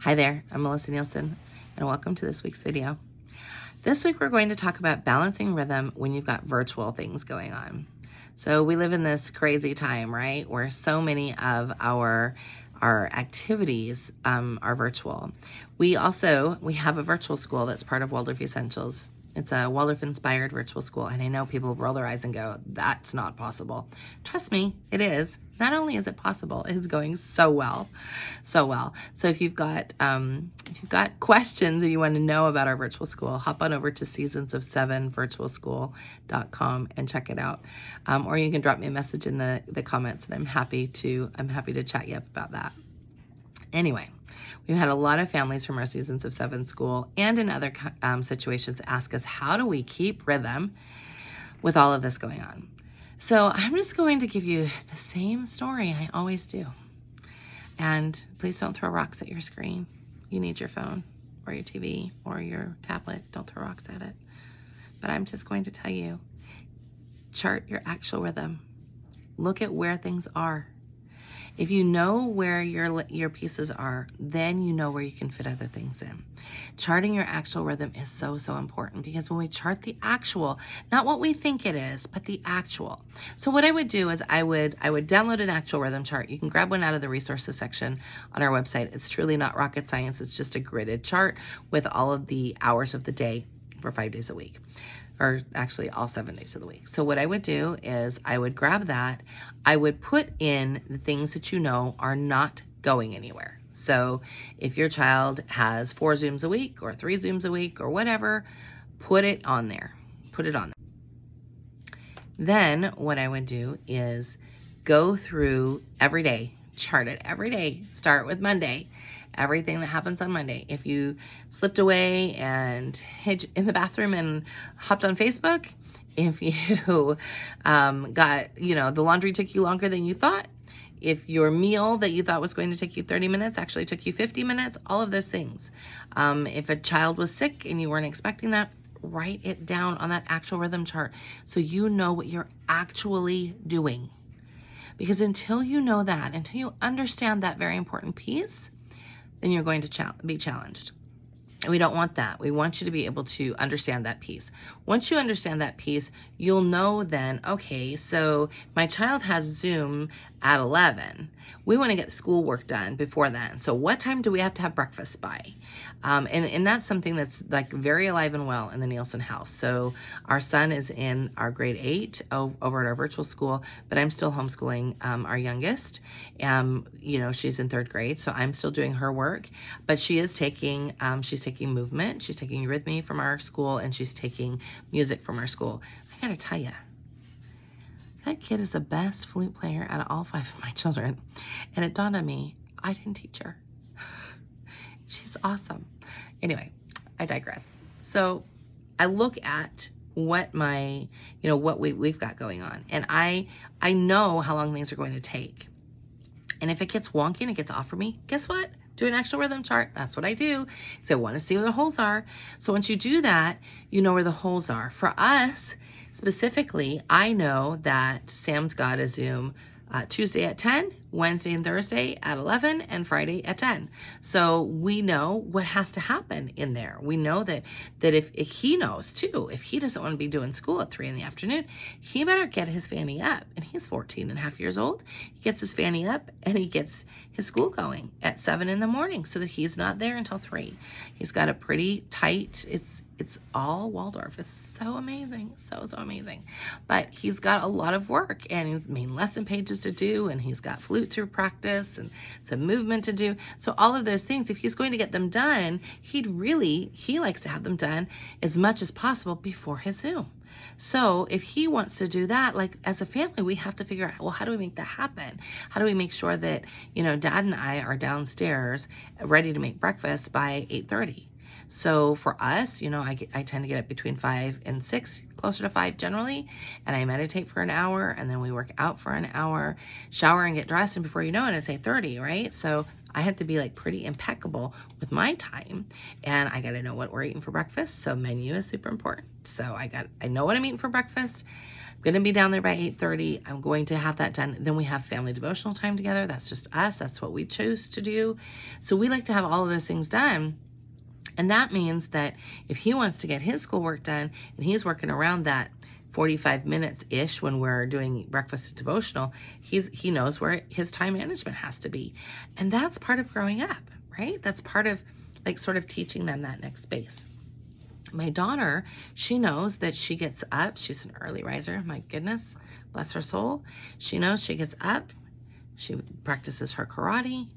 Hi there, I'm Melissa Nielsen, and welcome to this week's video. This week we're going to talk about balancing rhythm when you've got virtual things going on. So we live in this crazy time, right, where so many of our activities are virtual. We have a virtual school that's part of Waldorf Essentials. It's a Waldorf-inspired virtual school, and I know people roll their eyes and go, that's not possible. Trust me, it is. Not only is it possible, it is going so well, so well. So if you've got questions or you want to know about our virtual school, hop on over to seasons7virtualschool.com and check it out. Or you can drop me a message in the comments, and I'm happy to chat you up about that. Anyway, we've had a lot of families from our Seasons of 7 school and in other situations ask us, how do we keep rhythm with all of this going on? So I'm just going to give you the same story I always do. And please don't throw rocks at your screen. You need your phone or your TV or your tablet. Don't throw rocks at it. But I'm just going to tell you, chart your actual rhythm. Look at where things are. If you know where your pieces are, then you know where you can fit other things in. Charting your actual rhythm is so, so important, because when we chart the actual, not what we think it is, but the actual. So what I would do is I would download an actual rhythm chart. You can grab one out of the resources section on our website. It's truly not rocket science. It's just a gridded chart with all of the hours of the day for 5 days a week, or actually all 7 days of the week. So what I would do is I would grab that, I would put in the things that you know are not going anywhere. So if your child has 4 Zooms a week or 3 Zooms a week or whatever, put it on there. Put it on there. Then what I would do is go through every day, chart it every day, start with Monday. Everything that happens on Monday. If you slipped away and hid in the bathroom and hopped on Facebook, if you got, the laundry took you longer than you thought, if your meal that you thought was going to take you 30 minutes actually took you 50 minutes, all of those things. If a child was sick and you weren't expecting that, write it down on that actual rhythm chart so you know what you're actually doing. Because until you know that, until you understand that very important piece, then you're going to be challenged. And we don't want that. We want you to be able to understand that piece. Once you understand that piece, you'll know then, okay, so my child has Zoom at 11. We want to get schoolwork done before then. So what time do we have to have breakfast by? And that's something that's like very alive and well in the Nielsen house. So our son is in our grade 8 over at our virtual school, but I'm still homeschooling our youngest. She's in 3rd grade, so I'm still doing her work, but she is taking movement, she's taking rhythmy from our school, and she's taking music from our school. I gotta tell you, that kid is the best flute player out of all 5 of my children. And it dawned on me, I didn't teach her. She's awesome. Anyway, I digress. So I look at what we've got going on, and I know how long things are going to take. And if it gets wonky and it gets off for me, guess what? Do an actual rhythm chart. That's what I do. So I want to see where the holes are. So once you do that, you know where the holes are. For us, specifically, I know that Sam's got a Zoom Tuesday at 10, Wednesday and Thursday at 11, and Friday at 10. So we know what has to happen in there. We know that if he knows too, if he doesn't want to be doing school at 3 in the afternoon, he better get his fanny up. And he's 14 and a half years old. He gets his fanny up and he gets his school going at 7 in the morning so that he's not there until 3. He's got a pretty tight, it's all Waldorf. It's so amazing, so amazing. But he's got a lot of work, and he's main lesson pages to do, and he's got flute to practice, and some movement to do. So all of those things, if he's going to get them done, he likes to have them done as much as possible before his Zoom. So if he wants to do that, like as a family, we have to figure out, well, how do we make that happen? How do we make sure that, Dad and I are downstairs ready to make breakfast by 8:30? So for us, I tend to get up between 5 and 6, closer to 5 generally, and I meditate for an hour, and then we work out for an hour, shower and get dressed, and before you know it, it's 8:30, right? So I have to be like pretty impeccable with my time, and I got to know what we're eating for breakfast. So menu is super important. So I know what I'm eating for breakfast. going to be down there by 8:30. I'm going to have that done. Then we have family devotional time together. That's just us. That's what we chose to do. So we like to have all of those things done. And that means that if he wants to get his schoolwork done and he's working around that 45 minutes-ish when we're doing breakfast and devotional, he knows where his time management has to be. And that's part of growing up, right? That's part of like sort of teaching them that next space. My daughter, she knows that she gets up. She's an early riser. My goodness, bless her soul. She knows she gets up. She practices her karate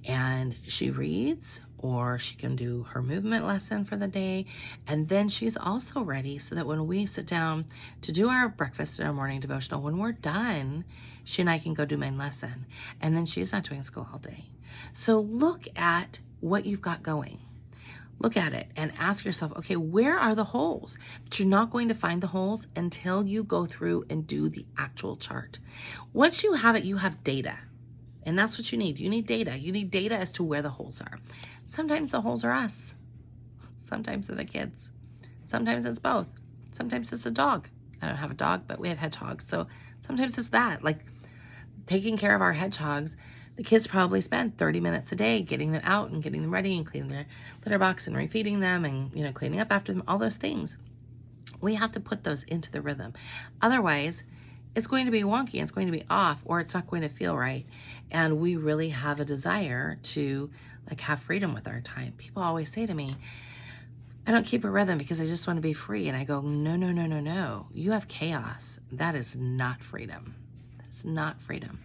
and she reads, or she can do her movement lesson for the day. And then she's also ready so that when we sit down to do our breakfast and our morning devotional, when we're done, she and I can go do main lesson. And then she's not doing school all day. So look at what you've got going. Look at it and ask yourself, okay, where are the holes? But you're not going to find the holes until you go through and do the actual chart. Once you have it, you have data. And that's what you need. You need data. You need data as to where the holes are. Sometimes the holes are us. Sometimes they're the kids. Sometimes it's both. Sometimes it's a dog. I don't have a dog, but we have hedgehogs. So sometimes it's that. Like taking care of our hedgehogs, the kids probably spend 30 minutes a day getting them out and getting them ready and cleaning their litter box and refeeding them and, cleaning up after them, all those things. We have to put those into the rhythm. Otherwise, it's going to be wonky, it's going to be off, or it's not going to feel right. And we really have a desire to have freedom with our time. People always say to me, I don't keep a rhythm because I just want to be free. And I go, no, no, no, no, no. You have chaos. That is not freedom. That's not freedom.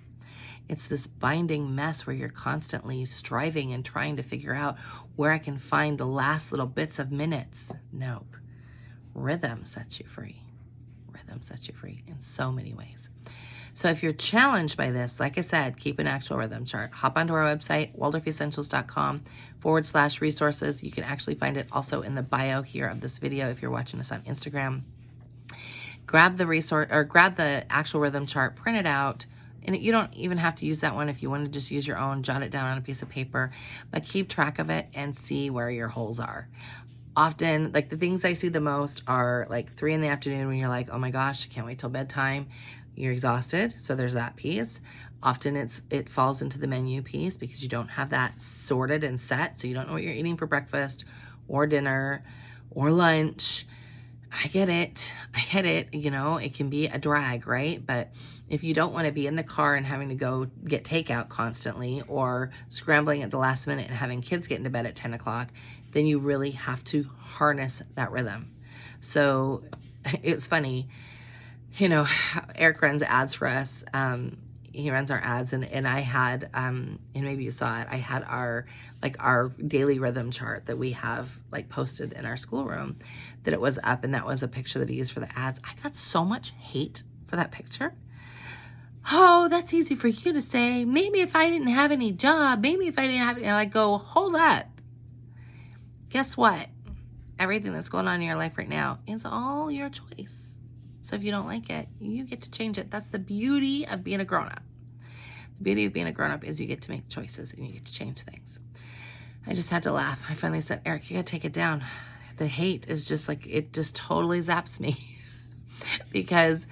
It's this binding mess where you're constantly striving and trying to figure out where I can find the last little bits of minutes. Nope. Rhythm sets you free. Rhythm sets you free in so many ways. So if you're challenged by this, like I said, keep an actual rhythm chart. Hop onto our website, waldorfessentials.com/resources. You can actually find it also in the bio here of this video if you're watching us on Instagram. Grab the resource or grab the actual rhythm chart, print it out. And you don't even have to use that one if you want to just use your own, jot it down on a piece of paper, but keep track of it and see where your holes are. Often, the things I see the most are 3 in the afternoon when you're like, oh my gosh, can't wait till bedtime. You're exhausted, so there's that piece. Often it falls into the menu piece because you don't have that sorted and set, so you don't know what you're eating for breakfast or dinner or lunch. I get it. It can be a drag, right? But if you don't want to be in the car and having to go get takeout constantly or scrambling at the last minute and having kids get into bed at 10 o'clock, then you really have to harness that rhythm. So it's funny, Eric runs ads for us. He runs our ads and I had, and maybe you saw it, I had our daily rhythm chart that we have posted in our schoolroom, that it was up, and that was a picture that he used for the ads. I got so much hate for that picture. Oh, that's easy for you to say. Maybe if I didn't have any job, maybe if I didn't have any, I go, hold up. Guess what? Everything that's going on in your life right now is all your choice. So if you don't like it, you get to change it. That's the beauty of being a grown-up. The beauty of being a grown-up is you get to make choices and you get to change things. I just had to laugh. I finally said, Eric, you got to take it down. The hate is just it just totally zaps me because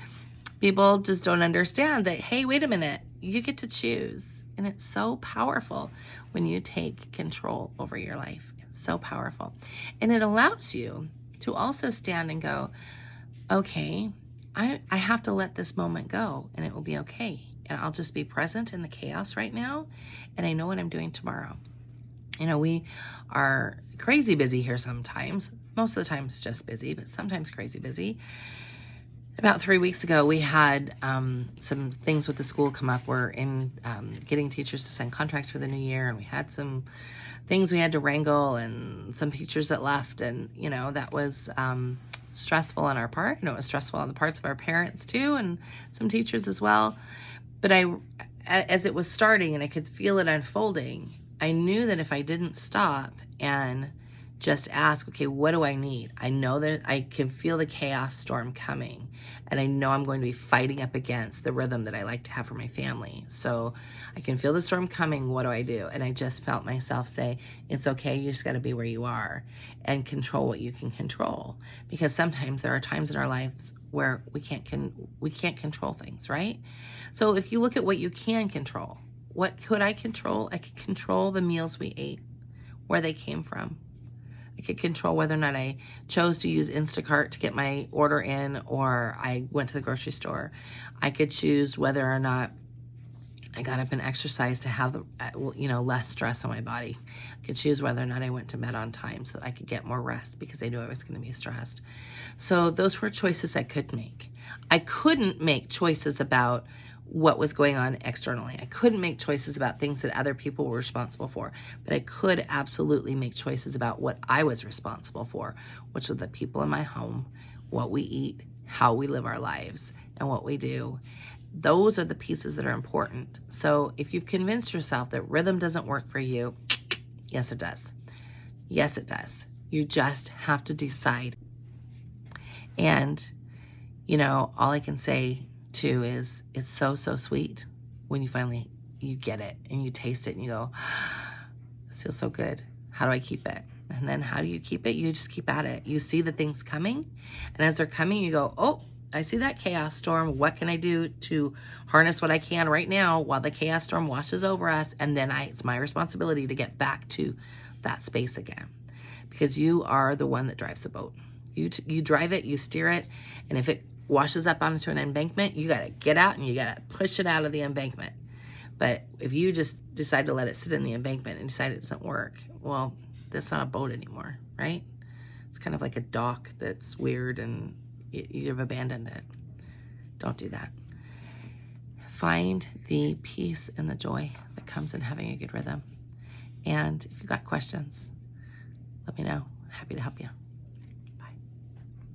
people just don't understand that, hey, wait a minute, you get to choose. And it's so powerful when you take control over your life. It's so powerful. And it allows you to also stand and go, okay, I have to let this moment go and it will be okay. And I'll just be present in the chaos right now. And I know what I'm doing tomorrow. We are crazy busy here sometimes. Most of the time it's just busy, but sometimes crazy busy. About 3 weeks ago, we had some things with the school come up. We're in getting teachers to sign contracts for the new year, and we had some things we had to wrangle and some teachers that left, and that was stressful on our part. It was stressful on the parts of our parents too, and some teachers as well. But as it was starting and I could feel it unfolding, I knew that if I didn't stop and just ask, okay, what do I need? I know that I can feel the chaos storm coming, and I know I'm going to be fighting up against the rhythm that I like to have for my family. So I can feel the storm coming. What do I do? And I just felt myself say, it's okay. You just got to be where you are and control what you can control. Because sometimes there are times in our lives where we can't control things, right? So if you look at what you can control, what could I control? I could control the meals we ate, where they came from. I could control whether or not I chose to use Instacart to get my order in, or I went to the grocery store. I could choose whether or not I got up and exercised to have less stress on my body. I could choose whether or not I went to bed on time so that I could get more rest because I knew I was going to be stressed. So those were choices I could make. I couldn't make choices about what was going on externally. I couldn't make choices about things that other people were responsible for, but I could absolutely make choices about what I was responsible for, which were the people in my home, what we eat, how we live our lives, and what we do. Those are the pieces that are important. So if you've convinced yourself that rhythm doesn't work for you, yes, it does. Yes, it does. You just have to decide. And, all I can say too is it's so, so sweet when you get it and you taste it and you go, this feels so good. How do I keep it? And then how do you keep it? You just keep at it. You see the things coming, and as they're coming, you go, oh, I see that chaos storm. What can I do to harness what I can right now while the chaos storm washes over us? And then it's my responsibility to get back to that space again, because you are the one that drives the boat. You drive it, you steer it, and if it washes up onto an embankment, you got to get out and you got to push it out of the embankment. But if you just decide to let it sit in the embankment and decide it doesn't work, well, that's not a boat anymore, right? It's kind of like a dock that's weird and you've abandoned it. Don't do that. Find the peace and the joy that comes in having a good rhythm. And if you've got questions, let me know. Happy to help you.